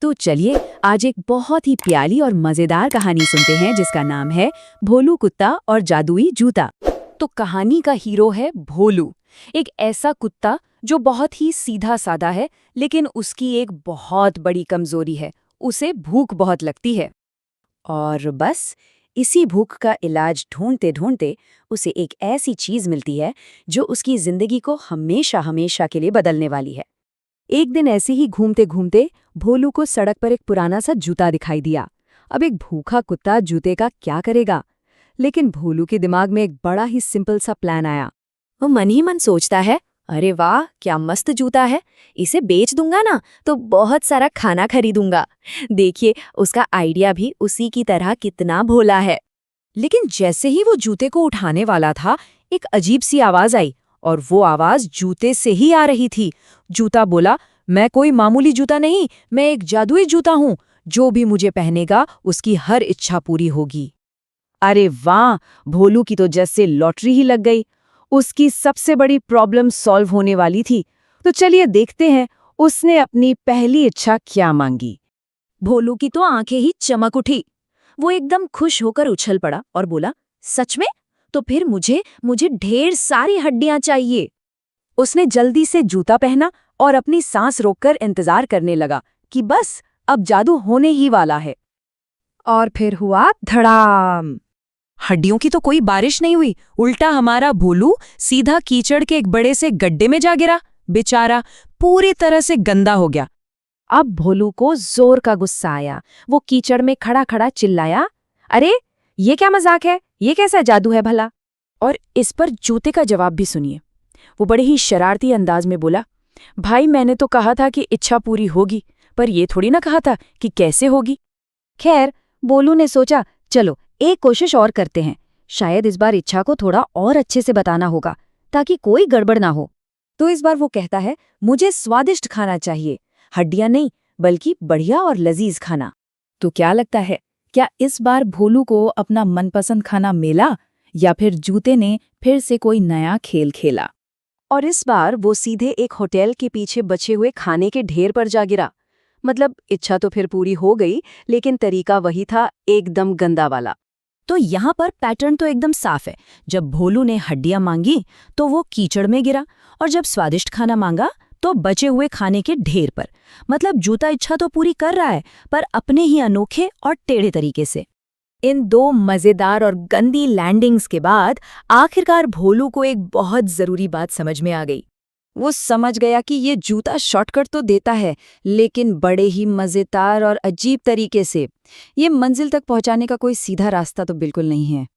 तो चलिए आज एक बहुत ही प्यारी और मजेदार कहानी सुनते हैं जिसका नाम है भोलू कुत्ता और जादुई जूता। तो कहानी का हीरो है भोलू, एक ऐसा कुत्ता जो बहुत ही सीधा साधा है, लेकिन उसकी एक बहुत बड़ी कमजोरी है, उसे भूख बहुत लगती है। और बस इसी भूख का इलाज ढूंढते ढूंढते उसे एक ऐसी चीज मिलती है जो उसकी जिंदगी को हमेशा हमेशा के लिए बदलने वाली है। एक दिन ऐसे ही घूमते घूमते भोलू को सड़क पर एक पुराना सा जूता दिखाई दिया। अब एक भूखा कुत्ता जूते का क्या करेगा? लेकिन भोलू के दिमाग में एक बड़ा ही सिंपल सा प्लान आया। वो मन ही मन सोचता है, अरे वाह क्या मस्त जूता है, इसे बेच दूंगा ना तो बहुत सारा खाना खरीदूंगा। देखिए उसका आइडिया भी उसी की तरह कितना भोला है। लेकिन जैसे ही वो जूते को उठाने वाला था, एक अजीब सी आवाज आई और वो आवाज जूते से ही आ रही थी। जूता बोला, मैं कोई मामूली जूता नहीं, मैं एक जादुई जूता हूँ, जो भी मुझे पहनेगा उसकी हर इच्छा पूरी होगी। अरे वाह, भोलू की तो जैसे लॉटरी ही लग गई। उसकी सबसे बड़ी प्रॉब्लम सॉल्व होने वाली थी। तो चलिए देखते हैं उसने अपनी पहली इच्छा क्या मांगी। भोलू की तो आंखें ही चमक उठी। वो एकदम खुश होकर उछल पड़ा और बोला, सच में? तो फिर मुझे ढेर सारी हड्डियां चाहिए। उसने जल्दी से जूता पहना और अपनी सांस रोककर इंतजार करने लगा कि बस अब जादू होने ही वाला है। और फिर हुआ धड़ाम। हड्डियों की तो कोई बारिश नहीं हुई, उल्टा हमारा भोलू सीधा कीचड़ के एक बड़े से गड्ढे में जा गिरा। बेचारा पूरी तरह से गंदा हो गया। अब भोलू को जोर का गुस्सा आया। वो कीचड़ में खड़ा खड़ा चिल्लाया, अरे ये क्या मजाक है, ये कैसा जादू है भला? और इस पर जूते का जवाब भी सुनिए। वो बड़े ही शरारती अंदाज में बोला, भाई मैंने तो कहा था कि इच्छा पूरी होगी, पर ये थोड़ी ना कहा था कि कैसे होगी। खैर, भोलू ने सोचा, चलो एक कोशिश और करते हैं, शायद इस बार इच्छा को थोड़ा और अच्छे से बताना होगा ताकि कोई गड़बड़ ना हो। तो इस बार वो कहता है, मुझे स्वादिष्ट खाना चाहिए, हड्डियां नहीं बल्कि बढ़िया और लजीज खाना। तो क्या लगता है, क्या इस बार भोलू को अपना मनपसंद खाना मिला या फिर जूते ने फिर से कोई नया खेल खेला? और इस बार वो सीधे एक होटल के पीछे बचे हुए खाने के ढेर पर जा गिरा। मतलब इच्छा तो फिर पूरी हो गई, लेकिन तरीका वही था, एकदम गंदा वाला। तो यहाँ पर पैटर्न तो एकदम साफ है। जब भोलू ने हड्डियां मांगी तो वो कीचड़ में गिरा, और जब स्वादिष्ट खाना मांगा तो बचे हुए खाने के ढेर पर। मतलब जूता इच्छा तो पूरी कर रहा है, पर अपने ही अनोखे और टेढ़े तरीके से। इन दो मजेदार और गंदी लैंडिंग्स के बाद आखिरकार भोलू को एक बहुत जरूरी बात समझ में आ गई। वो समझ गया कि ये जूता शॉर्टकट तो देता है, लेकिन बड़े ही मजेदार और अजीब तरीके से। ये मंजिल तक पहुंचाने का कोई सीधा रास्ता तो बिल्कुल नहीं है।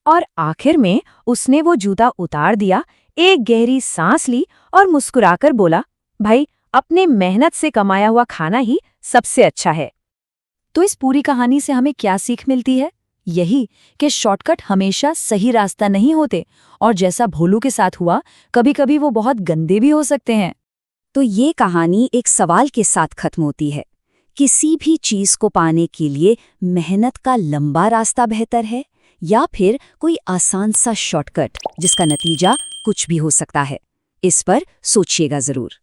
और आखिर में उसने वो जूता उतार दिया, एक गहरी सांस ली और मुस्कुराकर बोला, भाई अपने मेहनत से कमाया हुआ खाना ही सबसे अच्छा है। तो इस पूरी कहानी से हमें क्या सीख मिलती है? यही कि शॉर्टकट हमेशा सही रास्ता नहीं होते, और जैसा भोलू के साथ हुआ, कभी-कभी वो बहुत गंदे भी हो सकते हैं। तो ये कहानी एक सवाल के साथ खत्म होती है, किसी भी चीज को पाने के लिए मेहनत का लंबा रास्ता बेहतर है या फिर कोई आसान सा शॉर्टकट जिसका नतीजा कुछ भी हो सकता है? इस पर सोचिएगा जरूर।